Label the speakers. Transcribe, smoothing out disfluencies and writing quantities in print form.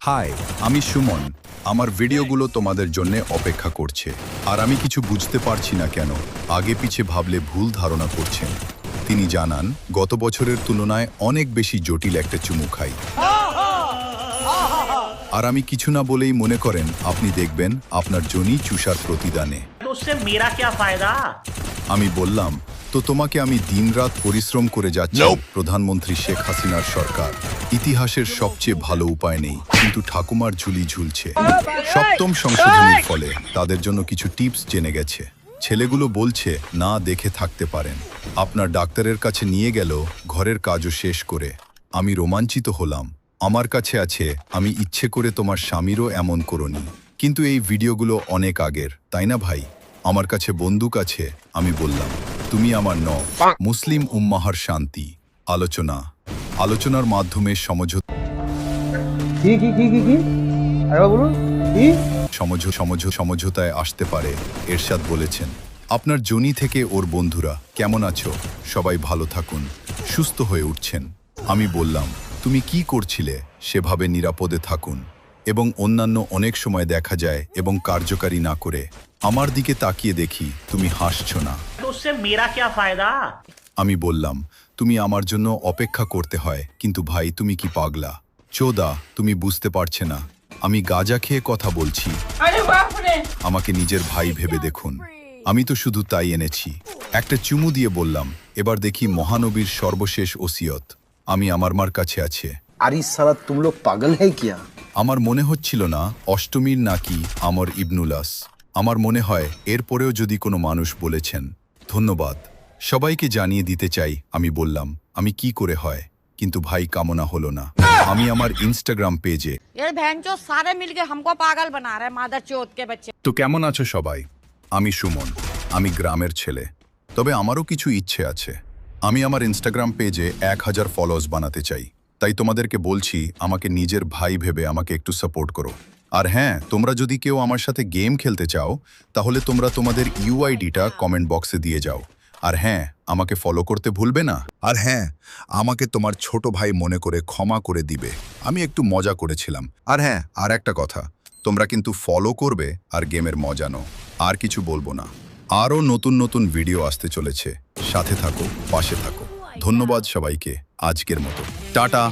Speaker 1: High, আমি সুমন। আমার ভিডিওগুলো তোমাদের জন্য অপেক্ষা করছে, আর আমি কিছু বুঝতে পারছি না কেন আগে পিছে ভাবলে ভুল ধারণা করছেন। তিনি জানান গত বছরের তুলনায় অনেক বেশি জটিল একটা চুমু খাই, আর আমি কিছু না বলেই মনে করেন আপনি দেখবেন আপনার জনই চুষার প্রতিদানে।
Speaker 2: तो उससे मेरा क्या फायदा।
Speaker 1: আমি বললাম, তো তোমাকে আমি দিনরাত পরিশ্রম করে যাচ্ছি। প্রধানমন্ত্রী শেখ হাসিনার সরকার ইতিহাসের সবচেয়ে ভালো উপায় নেই, কিন্তু ঠাকুমার ঝুলি ঝুলছে। সপ্তম সংশোধনীর ফলে তাদের জন্য কিছু টিপস জেনে গেছে। ছেলেগুলো বলছে না দেখে থাকতে পারেন, আপনার ডাক্তারের কাছে নিয়ে গেল ঘরের কাজও শেষ করে। আমি রোমাঞ্চিত হলাম। আমার কাছে আছে, আমি ইচ্ছে করে তোমার স্বামীরও এমন করনি। কিন্তু এই ভিডিওগুলো অনেক আগের, তাই না ভাই? আমার কাছে বন্দুক আছে। আমি বললাম, তুমি আমার ন মুসলিম উম্মাহার শান্তি। আলোচনার মাধ্যমে সমঝোতায় আসতে পারে। এরশাদ বলেছেন, আপনার জনি থেকে ওর বন্ধুরা কেমন আছো? সবাই ভালো থাকুন, সুস্থ হয়ে উঠছেন। আমি বললাম, তুমি কি করছিলে? সেভাবে নিরাপদে থাকুন। এবং অন্যান্য অনেক সময় দেখা যায় এবং কার্যকারী না করে আমার দিকে তাকিয়ে দেখি তুমি হাসছো না।
Speaker 2: तो उससे मेरा क्या फायदा।
Speaker 1: আমি বললাম, তুমি আমার জন্য অপেক্ষা করতে হয়, কিন্তু ভাই তুমি কি পাগলা চোদা? তুমি বুঝতে পারছে না আমি গাঁজা খেয়ে কথা বলছি। আমাকে নিজের ভাই ভেবে দেখুন, আমি তো শুধু তাই এনেছি। একটা চুমু দিয়ে বললাম, এবার দেখি মহানবীর সর্বশেষ ওসিয়ত। আমি আমার মার কাছে আছে।
Speaker 3: अरे साला तुम लोग पागल है क्या।
Speaker 1: আমার মনে হচ্ছিল না অষ্টমীর নাকি আমর ইবনুলাস। আমার মনে হয় এরপরেও যদি কোনো মানুষ বলেছেন ধন্যবাদ, সবাইকে জানিয়ে দিতে চাই। আমি বললাম, আমি কি করে হয়, কিন্তু ভাই কামনা হলো না। আমি আমার ইনস্টাগ্রাম পেজে
Speaker 4: ये बहनचो सारे मिलके हमको पागल बना रहे हैं मादर चोद के बच्चे।
Speaker 1: তো কেমন আছো সবাই? আমি সুমন, আমি গ্রামের ছেলে, তবে আমারও কিছু ইচ্ছে আছে। আমি আমার ইনস্টাগ্রাম পেজে 1000 ফলোয়ার্স বানাতে চাই। তাই তোমাদেরকে বলছি, আমাকে নিজের ভাই ভেবে আমাকে একটু সাপোর্ট করো। আর হ্যাঁ, তোমরা যদি কেউ আমার সাথে গেম খেলতে চাও, তাহলে তোমরা তোমাদের ইউআইডিটা কমেন্ট বক্সে দিয়ে যাও। আর হ্যাঁ, আমাকে ফলো করতে ভুলবে না। আর হ্যাঁ, আমাকে তোমার ছোট ভাই মনে করে ক্ষমা করে দিবে, আমি একটু মজা করেছিলাম। আর হ্যাঁ, আর একটা কথা, তোমরা কিন্তু ফলো করবে আর গেমের মজা নাও। আর কিছু বলবো না। আরও নতুন নতুন ভিডিও আসতে চলেছে, সাথে থাকো, পাশে থাকো। ধন্যবাদ সবাইকে, আজকের মতো টাটা।